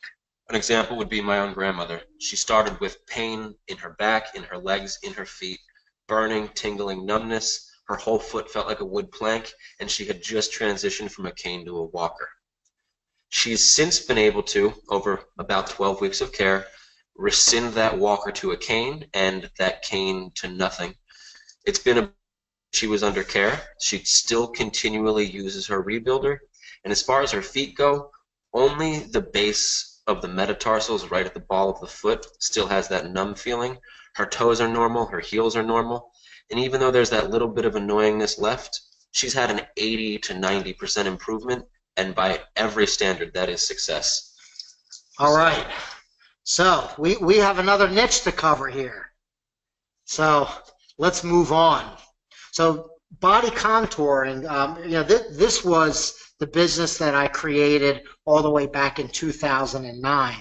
An example would be my own grandmother. She started with pain in her back, in her legs, in her feet, burning, tingling, numbness. Her whole foot felt like a wood plank, and she had just transitioned from a cane to a walker. She's since been able to, over about 12 weeks of care, rescind that walker to a cane and that cane to nothing. It's been she was under care. She still continually uses her rebuilder, and as far as her feet go, only the base of the metatarsals right at the ball of the foot still has that numb feeling. Her toes are normal, her heels are normal, and even though there's that little bit of annoyingness left, she's had an 80 to 90% improvement, and by every standard, that is success. All right. So we have another niche to cover here. So let's move on. So body contouring, this was the business that I created all the way back in 2009.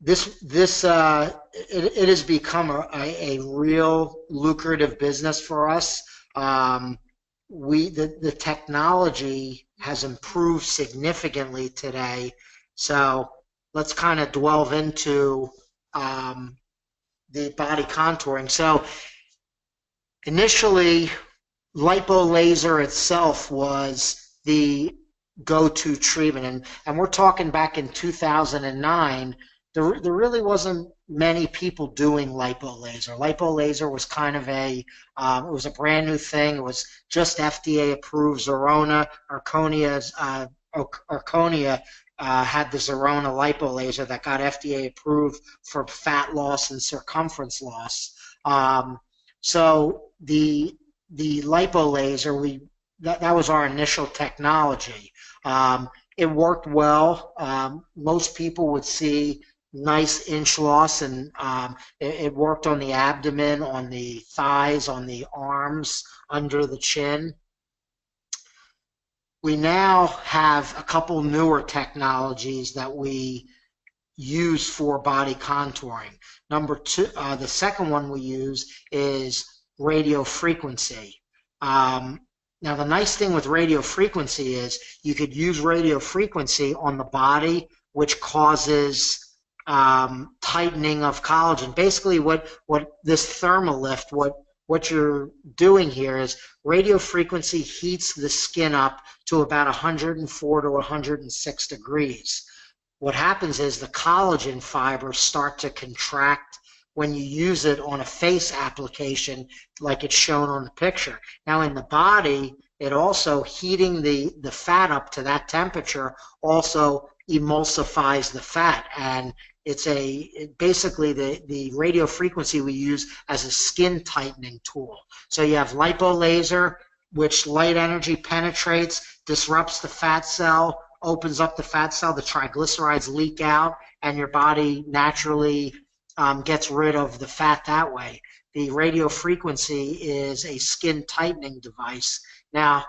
It has become a real lucrative business for us. The technology has improved significantly today. So let's kind of delve into the body contouring. So initially, lipo laser itself was the go-to treatment, and we're talking back in 2009. There really wasn't many people doing lipo laser. Lipo laser was kind of it was a brand new thing. It was just FDA approved. Zerona, Arconia had the Zerona lipo laser that got FDA approved for fat loss and circumference loss. So the lipo laser, that was our initial technology. It worked well. Most people would see nice inch loss, and it worked on the abdomen, on the thighs, on the arms, under the chin. We now have a couple newer technologies that we use for body contouring. Number two, the second one we use is radio frequency. Now, the nice thing with radio frequency is you could use radio frequency on the body, which causes tightening of collagen. Basically, what this thermolift, what you're doing here is radio frequency heats the skin up to about 104 to 106 degrees. What happens is the collagen fibers start to contract when you use it on a face application like it's shown on the picture. Now in the body, it also, heating the fat up to that temperature also emulsifies the fat, and it's basically the radio frequency we use as a skin tightening tool. So you have lipo laser, which light energy penetrates, disrupts the fat cell, opens up the fat cell, the triglycerides leak out, and your body naturally gets rid of the fat that way. The radio frequency is a skin tightening device. Now,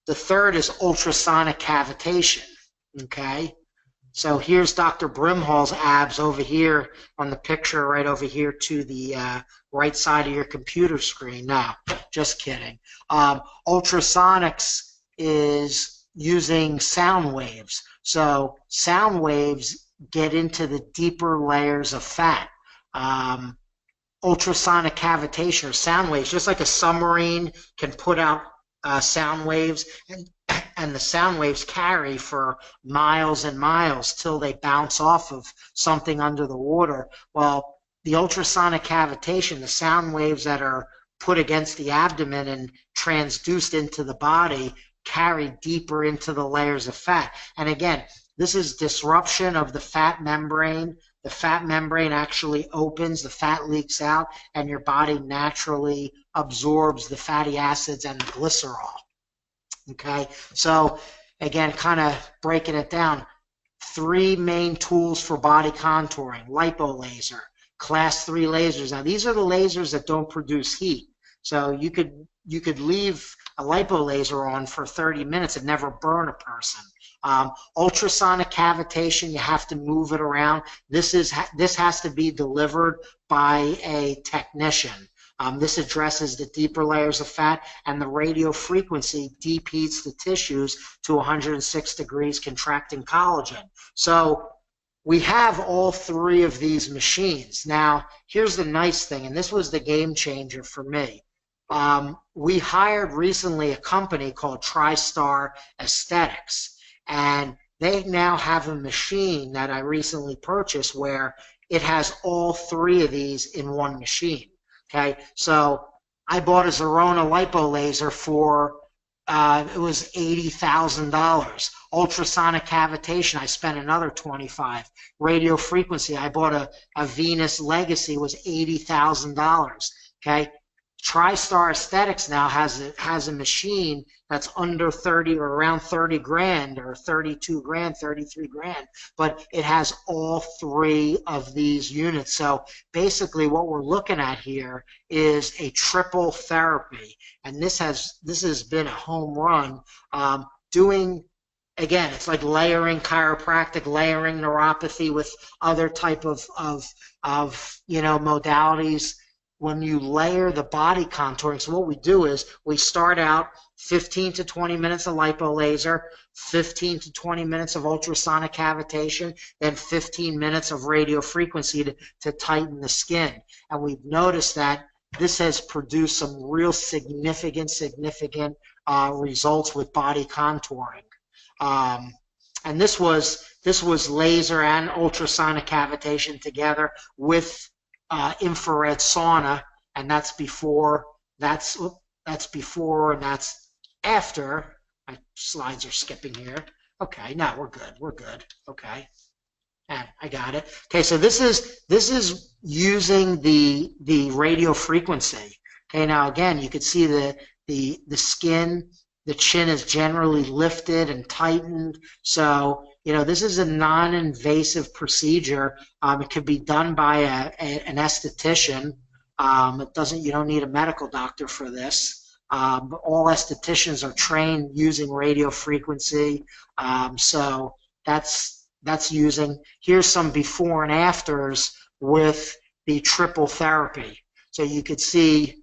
the third is ultrasonic cavitation, okay? So here's Dr. Brimhall's abs over here on the picture right over here to the right side of your computer screen. No, just kidding. Ultrasonics is using sound waves. So sound waves get into the deeper layers of fat. Ultrasonic cavitation or sound waves, just like a submarine can put out sound waves, and the sound waves carry for miles and miles till they bounce off of something under the water. Well, the ultrasonic cavitation, the sound waves that are put against the abdomen and transduced into the body, carry deeper into the layers of fat. And again, this is disruption of the fat membrane. The fat membrane actually opens, the fat leaks out, and your body naturally absorbs the fatty acids and the glycerol. Okay, so again, kind of breaking it down, three main tools for body contouring: lipo laser, class 3 lasers. Now these are the lasers that don't produce heat. So you could leave a lipo laser on for 30 minutes and never burn a person. Ultrasonic cavitation, you have to move it around. This has to be delivered by a technician. This addresses the deeper layers of fat, and the radio frequency deep heats the tissues to 106 degrees, contracting collagen. So we have all three of these machines. Now, here's the nice thing, and this was the game changer for me. We hired recently a company called TriStar Aesthetics, and they now have a machine that I recently purchased where it has all three of these in one machine. Okay, so I bought a Zerona lipo laser for it was $80,000. Ultrasonic cavitation, I spent another $25,000. Radio frequency, I bought a Venus Legacy, was $80,000. Okay, TriStar Aesthetics now has a machine that's under 30 or around 30 grand, or 32 grand, 33 grand, but it has all three of these units. So basically what we're looking at here is a triple therapy, and this has been a home run. Doing, again, it's like layering chiropractic, layering neuropathy with other type of modalities. When you layer the body contouring, so what we do is we start out 15 to 20 minutes of lipo laser, 15 to 20 minutes of ultrasonic cavitation, then 15 minutes of radio frequency to tighten the skin. And we've noticed that this has produced some real significant results with body contouring. And this was laser and ultrasonic cavitation together with infrared sauna, and that's before, and that's after. My slides are skipping here. Okay, now we're good. Okay, and I got it. Okay, so this is using the radio frequency. Okay, now again, you can see the skin, the chin is generally lifted and tightened. So this is a non-invasive procedure. It could be done by an esthetician. You don't need a medical doctor for this. All estheticians are trained using radio frequency. So that's using. Here's some before and afters with the triple therapy. So you could see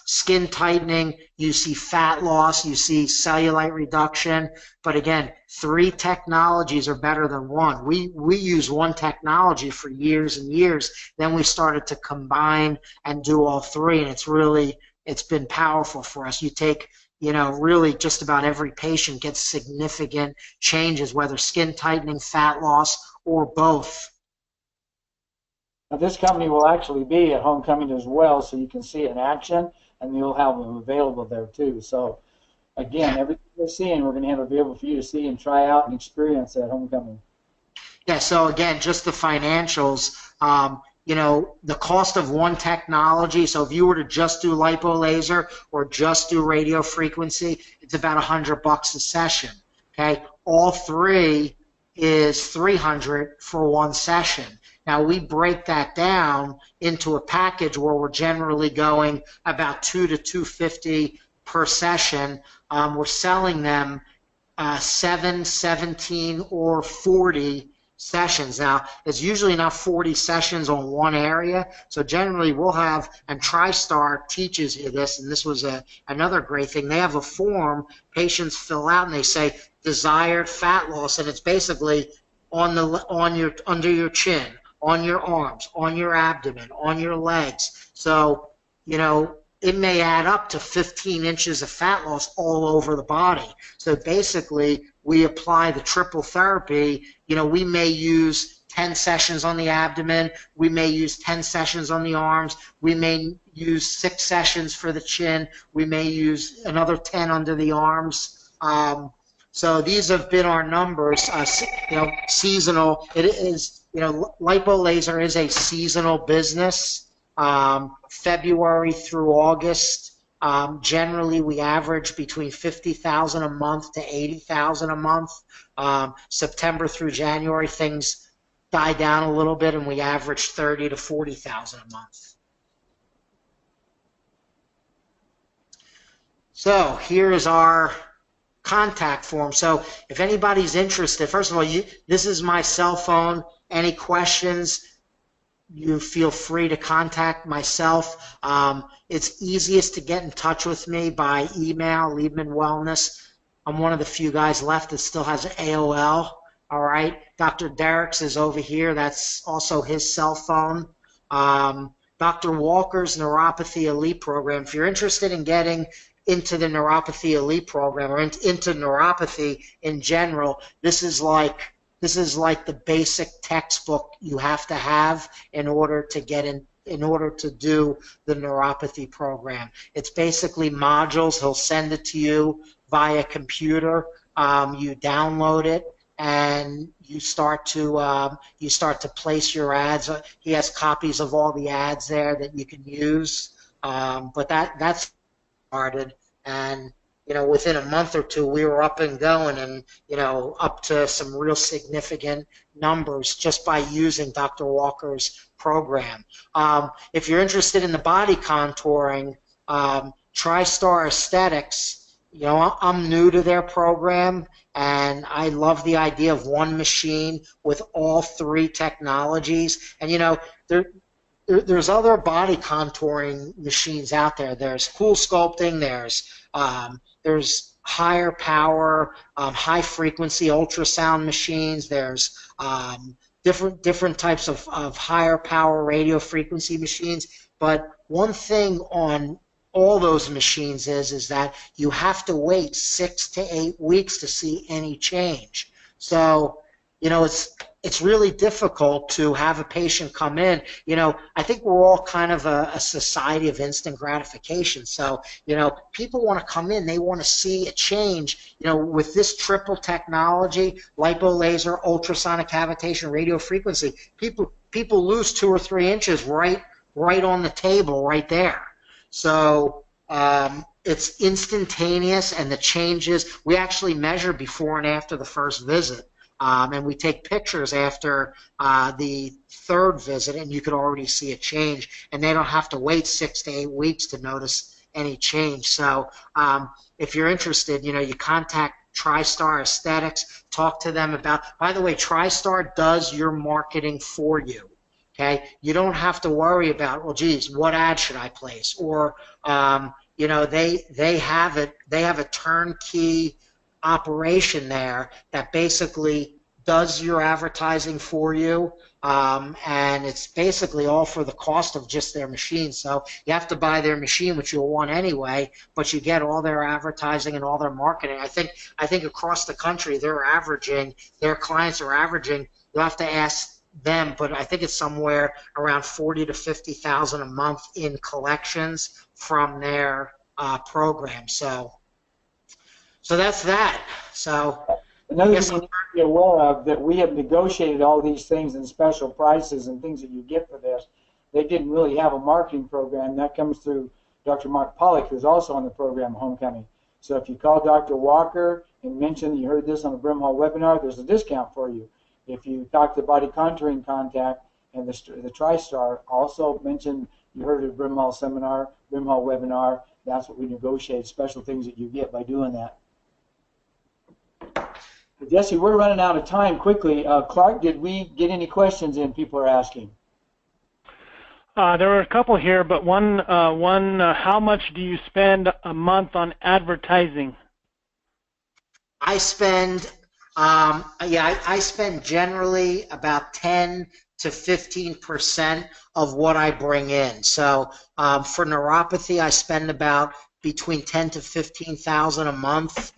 skin tightening, you see fat loss, you see cellulite reduction. But again, three technologies are better than one. We use one technology for years and years. Then we started to combine and do all three, and it's been powerful for us. You take, really just about every patient gets significant changes, whether skin tightening, fat loss, or both. Now, this company will actually be at Homecoming as well, so you can see it in action, and you'll have them available there too. So again, everything we're seeing, we're going to have available for you to see and try out and experience at Homecoming. Yeah, so again, just the financials, the cost of one technology, so if you were to just do lipo laser or just do radio frequency, it's about $100 a session. Okay, all three is $300 for one session. Now we break that down into a package where we're generally going about $200 to $250 per session. We're selling them 7, 17, or 40 sessions. Now, it's usually not 40 sessions on one area, so generally we'll have, and TriStar teaches you this, and this was another great thing. They have a form patients fill out, and they say desired fat loss, and it's basically under your chin, on your arms, on your abdomen, on your legs. So, it may add up to 15 inches of fat loss all over the body. So basically, we apply the triple therapy. We may use 10 sessions on the abdomen. We may use 10 sessions on the arms. We may use 6 sessions for the chin. We may use another 10 under the arms. So these have been our numbers. Seasonal. It is, lipo laser is a seasonal business. February through August Generally, we average between 50,000 a month to 80,000 a month. September through January, things die down a little bit, and we average 30 to 40,000 a month. So here is our contact form. So if anybody's interested, first of all, this is my cell phone. Any questions, you feel free to contact myself. It's easiest to get in touch with me by email, Liebman Wellness. I'm one of the few guys left that still has AOL. All right. Dr. Derrick's is over here. That's also his cell phone. Dr. Walker's Neuropathy Elite program. If you're interested in getting into the Neuropathy Elite program or into neuropathy in general, this is like the basic textbook you have to have in order to get in order to do the neuropathy program. It's basically modules. He'll send it to you via computer. You download it and you start to place your ads. He has copies of all the ads there that you can use. But that's started, and within a month or two we were up and going, and up to some real significant numbers just by using Dr. Walker's program. If you're interested in the body contouring, TriStar Aesthetics, I'm new to their program, and I love the idea of one machine with all three technologies. And there's other body contouring machines out there. There's Cool Sculpting. There's higher power, high frequency ultrasound machines. There's different types of higher power radio frequency machines. But one thing on all those machines is that you have to wait 6 to 8 weeks to see any change. So it's really difficult to have a patient come in. I think we're all kind of a society of instant gratification. So, people want to come in, they want to see a change. With this triple technology, lipo laser, ultrasonic cavitation, radio frequency, people lose 2 or 3 inches right on the table right there. So it's instantaneous, and the changes, we actually measure before and after the first visit. And we take pictures after the 3rd visit, and you could already see a change. And they don't have to wait 6 to 8 weeks to notice any change. So if you're interested, you contact TriStar Aesthetics, talk to them about, by the way, TriStar does your marketing for you. Okay? You don't have to worry about, well, geez, what ad should I place? Or, they have a turnkey operation there that basically does your advertising for you, and it's basically all for the cost of just their machine. So you have to buy their machine, which you'll want anyway, but you get all their advertising and all their marketing. I think across the country their clients are averaging, you'll have to ask them, but I think it's somewhere around 40 to 50,000 a month in collections from their program. So that's that. So another thing you need to be aware of, that we have negotiated all these things and special prices and things that you get for this. They didn't really have a marketing program. That comes through Dr. Mark Pollack, who's also on the program Homecoming. So if you call Dr. Walker and mention you heard this on the Brimhall webinar, there's a discount for you. If you talk to Body Contouring Contact and the TriStar, also mention you heard of Brimhall seminar, Brimhall webinar. That's what we negotiate, special things that you get by doing that. Jesse, we're running out of time quickly. Clark, did we get any questions in people are asking? There were a couple here, but one, how much do you spend a month on advertising? I spend, I spend generally about 10 to 15% of what I bring in. So for neuropathy, I spend about between 10 to 15,000 a month.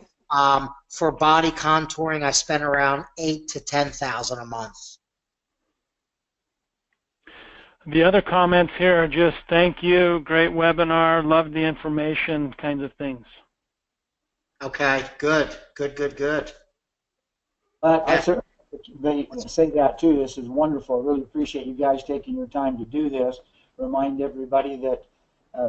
For body contouring, I spend around 8 to 10,000 a month. The other comments here are just thank you, great webinar, love the information, kinds of things. Okay, good. I certainly say that too. This is wonderful. I really appreciate you guys taking your time to do this. Remind everybody that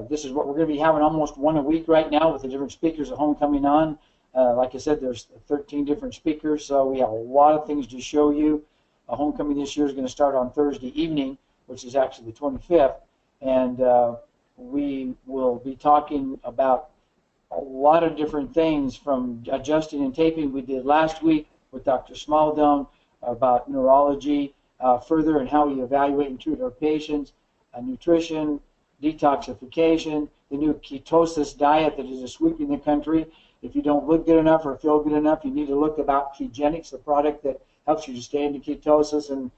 This is what we're going to be having almost one a week right now with the different speakers at homecoming on. Like I said, there's 13 different speakers, so we have a lot of things to show you. Homecoming this year is going to start on Thursday evening, which is actually the 25th, and we will be talking about a lot of different things, from adjusting and taping we did last week with Dr. Smaldone about neurology further and how we evaluate and treat our patients, nutrition, detoxification, the new ketosis diet that is sweeping the country. If you don't look good enough or feel good enough, you need to look about Ketogenics, the product that helps you to stay into ketosis. And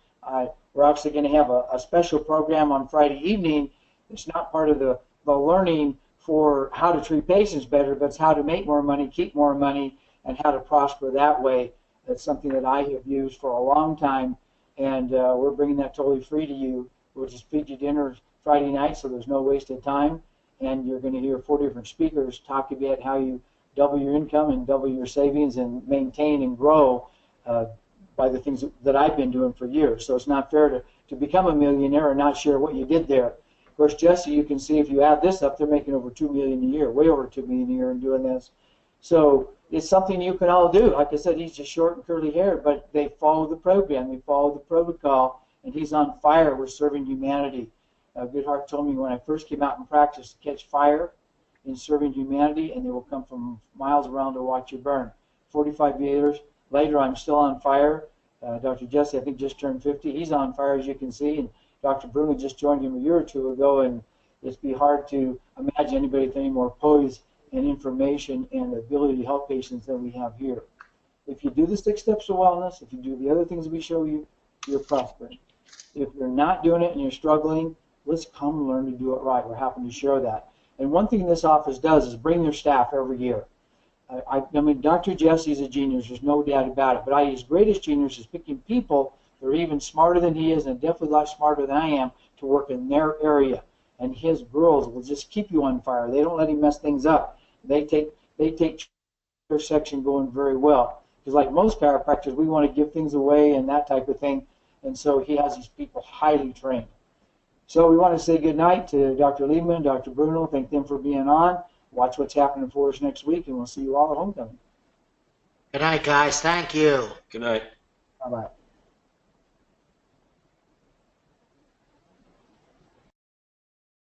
we're actually going to have a special program on Friday evening. It's not part of the learning for how to treat patients better, but it's how to make more money, keep more money, and how to prosper that way. That's something that I have used for a long time, and we're bringing that totally free to you. We'll just feed you dinner Friday night, so there's no wasted time, and you're going to hear 4 different speakers talk about how you double your income and double your savings and maintain and grow by the things that I've been doing for years. So it's not fair to become a millionaire and not share what you did there. Of course, Jesse, you can see if you add this up, they're making over $2 million a year, way over $2 million a year in doing this. So it's something you can all do. Like I said, he's just short and curly haired, but they follow the program, they follow the protocol, and he's on fire with serving humanity. Goodhart told me when I first came out in practice to catch fire in serving humanity, and they will come from miles around to watch you burn. 45 years later, I'm still on fire. Dr. Jesse, I think, just turned 50. He's on fire, as you can see, and Dr. Bruno just joined him a year or two ago, and it'd be hard to imagine anybody with any more poise and information and the ability to help patients than we have here. If you do the 6 steps to wellness, if you do the other things we show you, you're prospering. If you're not doing it and you're struggling, let's come learn to do it right. We're happy to share that. And one thing this office does is bring their staff every year. I mean, Dr. Jesse's a genius, there's no doubt about it, but his greatest genius is picking people that are even smarter than he is and definitely a lot smarter than I am to work in their area. And his girls will just keep you on fire. They don't let him mess things up. They take their section going very well. Because like most chiropractors, we want to give things away and that type of thing. And so he has these people highly trained. So we want to say good night to Dr. Liebman, Dr. Bruno. Thank them for being on. Watch what's happening for us next week, and we'll see you all at homecoming. Good night, guys. Thank you. Good night. Bye-bye.